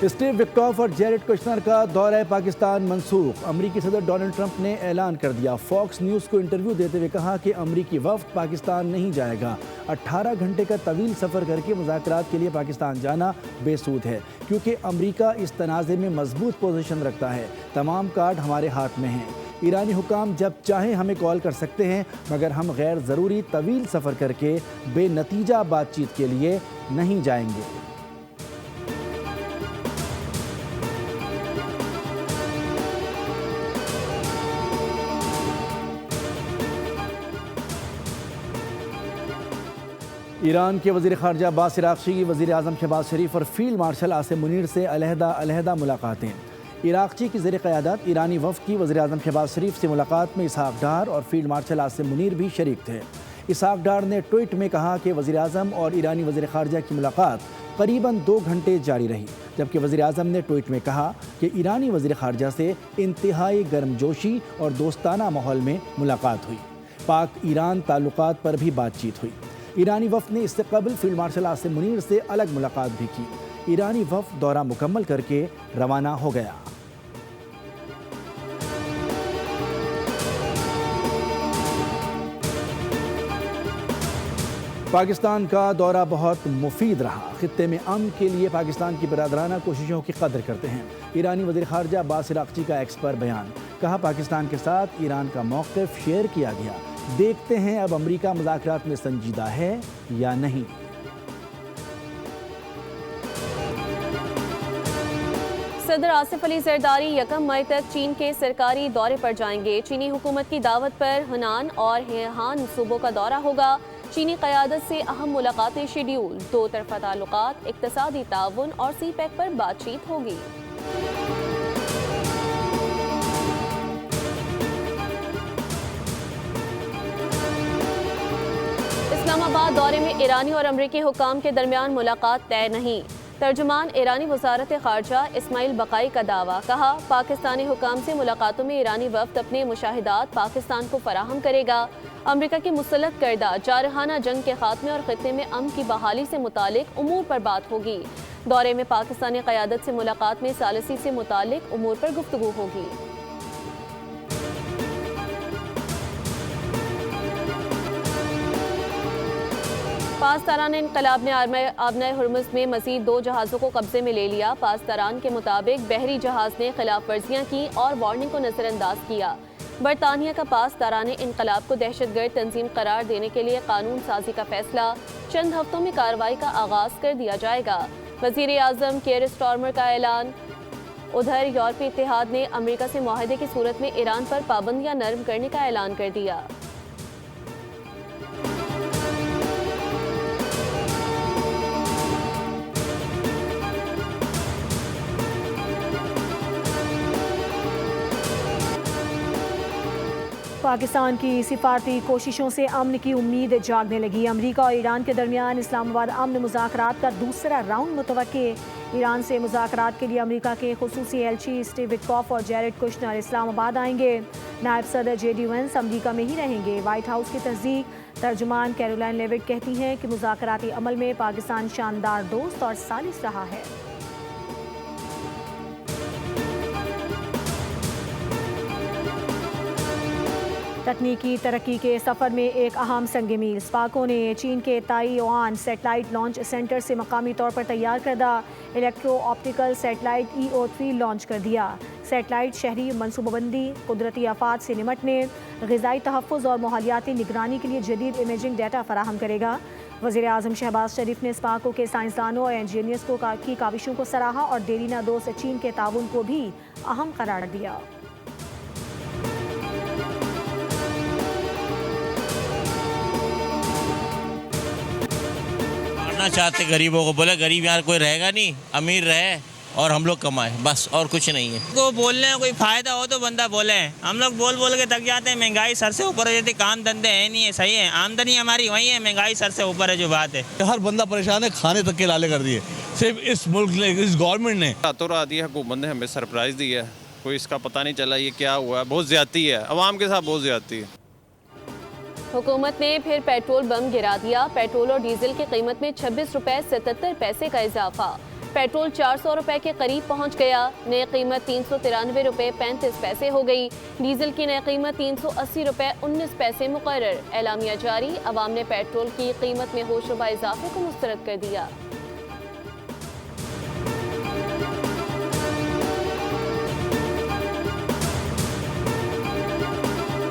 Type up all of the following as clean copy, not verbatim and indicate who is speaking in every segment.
Speaker 1: Steve Witkoff और Jared Kushner का दौरा पाकिस्तान मंसूख। अमरीकी सदर डोनाल्ड ट्रंप ने ऐलान कर दिया। फॉक्स न्यूज़ को इंटरव्यू देते हुए कहा कि अमरीकी वफ्द पाकिस्तान नहीं जाएगा। 18 घंटे का तवील सफ़र करके मुज़ाकरात के लिए पाकिस्तान जाना बेसूद है, क्योंकि अमरीका इस तनाज़े में मजबूत पोजीशन रखता है। तमाम कार्ड हमारे हाथ में हैं। ईरानी हुकाम जब चाहें हमें कॉल कर सकते हैं, मगर हम गैर ज़रूरी तवील सफ़र करके बेनतीजा बातचीत के लिए नहीं जाएंगे। ईरान के वज़ीर ख़ारजा अब्बास इराक़ची की वज़ीर आज़म शहबाज शरीफ और फील्ड मार्शल आसिम मुनीर से अलहदा मुलाकातें। इराक़ची की ज़ेर क़यादत ईरानी वफ़द की वज़ीर आज़म शहबाज शरीफ से मुलाकात में इसहाक़ डार और फील्ड मार्शल आसिम मुनीर भी शरीक थे। इसहाक़ डार ने ट्वीट में कहा कि वज़ीर आज़म और ईरानी वज़ीर ख़ारजा की मुलाकात करीबन 2 घंटे जारी रही, जबकि वज़ीर आज़म ने ट्वीट में कहा कि ईरानी वज़ीर ख़ारजा से इंतहाई गर्मजोशी और दोस्ताना माहौल में मुलाकात हुई। पाक ईरान ताल्लुकात पर भी बातचीत हुई। ईरानी वफ़द ने इससे कबल फील्ड मार्शल आसिम मुनीर से अलग मुलाकात भी की। ईरानी वफ़द दौरा मुकम्मल करके रवाना हो गया। पाकिस्तान का दौरा बहुत मुफीद रहा। खित्ते में अमन के लिए पाकिस्तान की बरादराना कोशिशों की कदर करते हैं। ईरानी वज़ीर ख़ारजा अब्बास इराक़ची का एक्स पर बयान। कहा, पाकिस्तान के साथ ईरान का मौक़िफ़ शेयर किया गया। देखते हैं अब अमरीका मुज़ाकरात में संजीदा है या नहीं।
Speaker 2: सदर आसिफ अली ज़रदारी 1 मई तक चीन के सरकारी दौरे पर जाएंगे। चीनी हुकूमत की दावत पर हनान और हेहान सूबों का दौरा होगा। चीनी क़यादत से अहम मुलाकातें शेड्यूल। 2 तरफ़ा ताल्लुकात, इक़्तिसादी ताउन और सी पैक पर बातचीत होगी। इस्लामाबाद दौरे में ईरानी और अमरीकी हुकाम के दरमियान मुलाकात तय नहीं। तर्जुमान ईरानी वज़ारत ख़ारजा इस्माइल बक़ाई का दावा। कहा, पाकिस्तानी हुकाम से मुलाकातों में ईरानी वफ़द अपने मुशाहिदात पाकिस्तान को फराहम करेगा। अमरीका की मुसल्लत करदा जारहाना जंग के खात्मे और ख़ित्ते में अमन की बहाली से मुतालिक उमूर पर बात होगी। दौरे में पाकिस्तानी क़यादत से मुलाकात में सालसी से मुतालिक उमूर पर गुफ्तगू होगी। पास तारान इनकलाब ने आबना हुर्मुज़ में मज़ीद 2 जहाज़ों को कब्जे में ले लिया। पास तारान के मुताबिक बहरी जहाज़ ने खिलाफ वर्जियाँ की और वार्निंग को नज़रअंदाज किया। बरतानिया का पास तारान इनकलाब को दहशतगर्द तंजीम करार देने के लिए कानून साजी का फैसला। चंद हफ्तों में कार्रवाई का आगाज़ कर दिया जाएगा। वज़ीर आज़म केयर स्टार्मर का ऐलान। उधर यूरोपीय इत्तेहाद ने अमरीका से मुआहदे की सूरत में ईरान पर पाबंदियाँ नरम करने का ऐलान कर दिया।
Speaker 3: पाकिस्तान की सिफारती कोशिशों से अमन की उम्मीद जागने लगी। अमरीका और ईरान के दरमियान इस्लामाबाद अमन मुज़ाकरात का दूसरा राउंड मुतवक्के। ईरान से मुज़ाकरात के लिए अमरीका के खुसूसी एलची स्टीव विटकॉफ और जेरेड कुशनर इस्लामाबाद आएंगे। नायब सदर JD Vance अमरीका में ही रहेंगे। वाइट हाउस की तस्दीक। तर्जुमान कैरोलाइन लेविट कहती हैं कि मुज़ाकराती अमल में पाकिस्तान शानदार दोस्त और सालिस रहा है। तकनीकी तरक्की के सफ़र में एक अहम संग मील। स्पाको ने चीन के ताइवान सेटेलाइट लॉन्च सेंटर से मकामी तौर पर तैयार करदा electro optical satellite EO3 launch कर दिया। सेटेलाइट शहरी मनसूबाबंदी, कुदरती आफात से निमटने, ग़िज़ाई तहफ़्फ़ुज़ और माहौलियाती निगरानी के लिए जदीद इमेजिंग डाटा फराहम करेगा। वज़ीर आज़म शहबाज शरीफ ने स्पाको के साइंसदानों और इंजीनियर्स की काविशों को सराहा और देरीना दोस्त चीन के ताउन को भी अहम करार दिया।
Speaker 4: चाहते गरीबों को, बोले गरीब यहाँ कोई रहेगा नहीं, अमीर रहे और हम लोग कमाए, बस और कुछ नहीं है।
Speaker 5: को बोलने में कोई फायदा हो तो बंदा बोले। हम लोग बोल बोल के थक जाते हैं। महंगाई सर से ऊपर हो जाती, काम धंधे है नहीं है। सही है, आमदनी हमारी वही है, महंगाई सर से ऊपर है जो बात है।
Speaker 6: हर बंदा परेशान है, खाने तक के लाले कर दिए सिर्फ इस मुल्क ने, इस गवर्नमेंट ने।
Speaker 7: रातों रात ये हुकूमत ने हमें सरप्राइज़ दिया है, कोई इसका पता नहीं चला ये क्या हुआ है। बहुत ज़्यादती है, अवाम के साथ बहुत ज़्यादती है।
Speaker 2: हुकूमत ने फिर पेट्रोल बम गिरा दिया। पेट्रोल और डीजल की कीमत में 26 रुपए 77 पैसे का इजाफा। पेट्रोल 400 रुपए के करीब पहुंच गया। नई कीमत 393 रुपए 35 पैसे हो गई। डीजल की नई कीमत 380 रुपए 19 पैसे मुकर्रर। एलामिया जारी, अवाम ने पेट्रोल की कीमत में होशरुबा इजाफे को मुस्तरद कर दिया।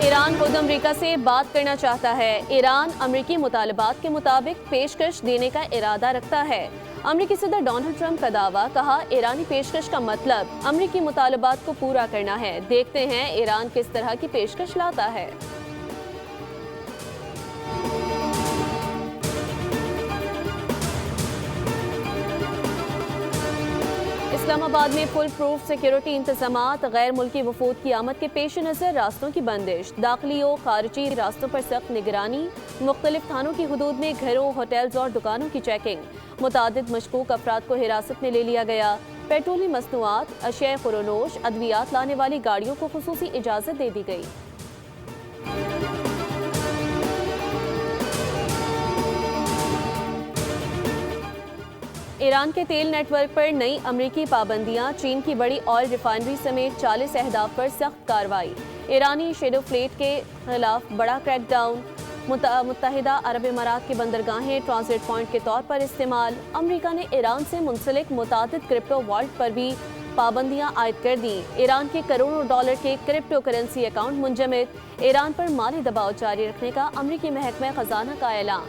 Speaker 2: ईरान खुद अमरीका से बात करना चाहता है। ईरान अमरीकी मुतालबात के मुताबिक पेशकश देने का इरादा रखता है। अमरीकी सदर डोनाल्ड ट्रंप का दावा, कहा ईरानी पेशकश का मतलब अमरीकी मुतालबात को पूरा करना है। देखते हैं ईरान किस तरह की पेशकश लाता है। इस्लामाबाद में फुल प्रूफ सिक्योरिटी इंतजामात। गैर मुल्की वफूद की आमद के पेश नज़र रास्तों की बंदिश। दाखिली और खारजी रास्तों पर सख्त निगरानी। मुख्तलिफ थानों की हदूद में घरों, होटल्स और दुकानों की चेकिंग। मुतादिद मशकूक अफराद को हिरासत में ले लिया गया। पेट्रोली मसनूआत, अशिया खुरोनोश, अद्वियात लाने वाली गाड़ियों को खुसूसी इजाज़त दे दी गई। ईरान के तेल नेटवर्क पर नई अमरीकी पाबंदियां। चीन की बड़ी ऑयल रिफाइनरी समेत 40 अहदाफ पर सख्त कार्रवाई। ईरानी शेडो फ्लीट के खिलाफ बड़ा क्रैकडाउन। मुत्तहिदा अरब इमारात की बंदरगाहें ट्रांजिट पॉइंट के तौर पर इस्तेमाल। अमरीका ने ईरान से मुंसलिक मुतादिद क्रिप्टो वॉल्ट पर भी पाबंदियां आयद कर दी। ईरान के करोड़ों डॉलर के क्रिप्टो करेंसी अकाउंट मुंजमद। ईरान पर माली दबाव जारी रखने का अमरीकी महकमा खजाना का ऐलान।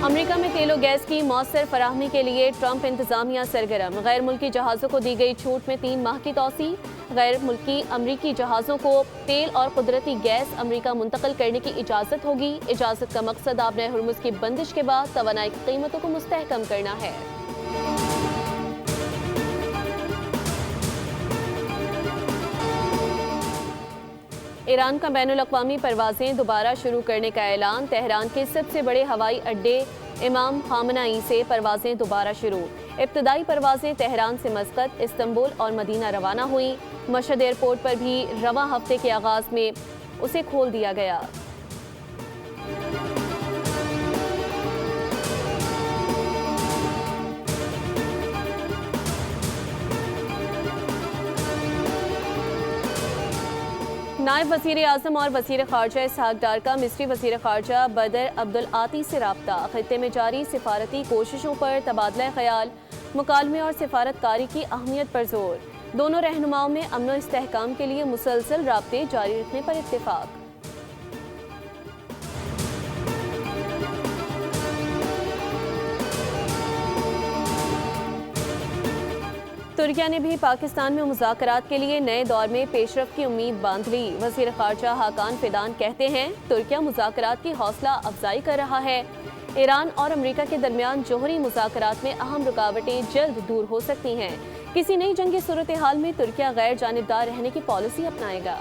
Speaker 2: अमरीका में तेल और गैस की मौसर फराहमी के लिए ट्रंप इंतजामिया सरगर्म। गैर मुल्की जहाज़ों को दी गई छूट में 3 माह की तौसी। गैर मुल्की अमरीकी जहाज़ों को तेल और कुदरती गैस अमरीका मुंतकिल करने की इजाज़त होगी। इजाज़त का मकसद आबनाए हुर्मुज़ की बंदिश के बाद तवानाई की कीमतों को मुस्तहकम करना है। ईरान का बैनुल-अक़वामी परवाज़ें दोबारा शुरू करने का ऐलान। तेहरान के सबसे बड़े हवाई अड्डे इमाम खामनाई से परवाज़ें दोबारा शुरू। इब्तदाई परवाज़ें तेहरान से मस्कत, इस्तंबुल और मदीना रवाना हुई। मशहद एयरपोर्ट पर भी रवां हफ्ते के आगाज़ में उसे खोल दिया गया। नायब वज़ीर आज़म और वज़ीर ख़ारजा इसहाक़ डार का मिस्री वज़ीर ख़ारजा बदर अब्दुल आती से राब्ता। ख़ित्ते में जारी सिफारती कोशिशों पर तबादला ख़याल। मुकालमे और सिफारतकारी की अहमियत पर जोर। दोनों रहनुमाओं में अमन व इस्तेहकाम के लिए मुसलसल राब्ते जारी रखने पर इत्तेफाक। तुर्किया ने भी पाकिस्तान में मुज़ाकरात के लिए नए दौर में पेशरफ की उम्मीद बांध ली। वज़ीर ख़ारजा हाकान फिदान कहते हैं, तुर्किया मुज़ाकरात की हौसला अफजाई कर रहा है। ईरान और अमरीका के दरमियान जोहरी मुज़ाकरात में अहम रुकावटें जल्द दूर हो सकती हैं। किसी नई जंगी सूरत हाल में तुर्किया गैर जानिबदार रहने की पॉलिसी अपनाएगा।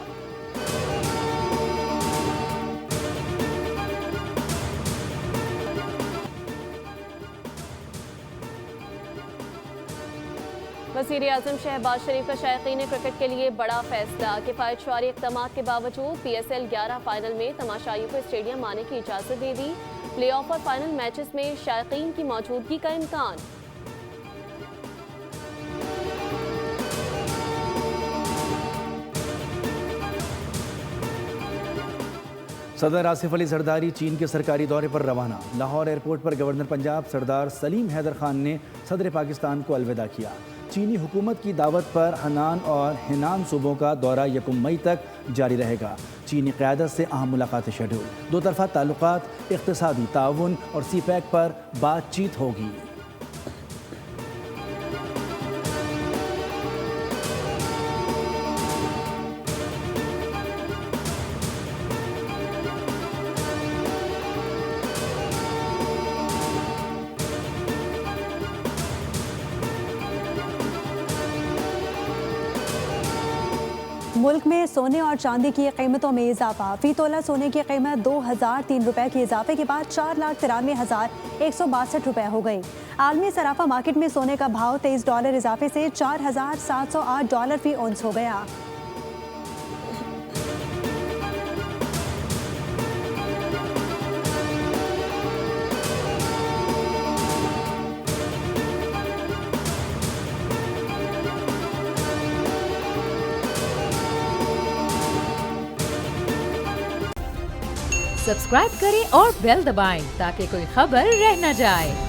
Speaker 2: वज़ीर आज़म शहबाज शरीफ का शायकीन क्रिकेट के लिए बड़ा फैसला। किफ़ायत शुमारी इक़दामात के बावजूद PSL 11 फाइनल में तमाशाइयों को स्टेडियम आने की इजाज़त दे दी। प्ले ऑफ और फाइनल मैचेस में शायकीन की मौजूदगी का इम्कान।
Speaker 1: सदर आसिफ अली जरदारी चीन के सरकारी दौरे पर रवाना। लाहौर एयरपोर्ट पर गवर्नर पंजाब सरदार सलीम हैदर खान ने सदर पाकिस्तान को अलविदा किया। चीनी हुकूमत की दावत पर हनान और हिनान सूबों का दौरा 1 मई तक जारी रहेगा। चीनी क़यादत से अहम मुलाकातें शेड्यूल। दो तरफ़ा ताल्लुकात, इक़्तिसादी ताउन और CPEC पर बातचीत होगी।
Speaker 8: मुल्क में सोने और चांदी की कीमतों में इजाफा। फी तोला सोने की कीमत 2003 रुपए के इजाफे के बाद 4,93,162 रुपए हो गई। आलमी सराफा मार्केट में सोने का भाव $23 इजाफे से $4,708 फी औंस हो गया।
Speaker 9: सब्सक्राइब करें और बेल दबाएं ताकि कोई खबर रह न जाए।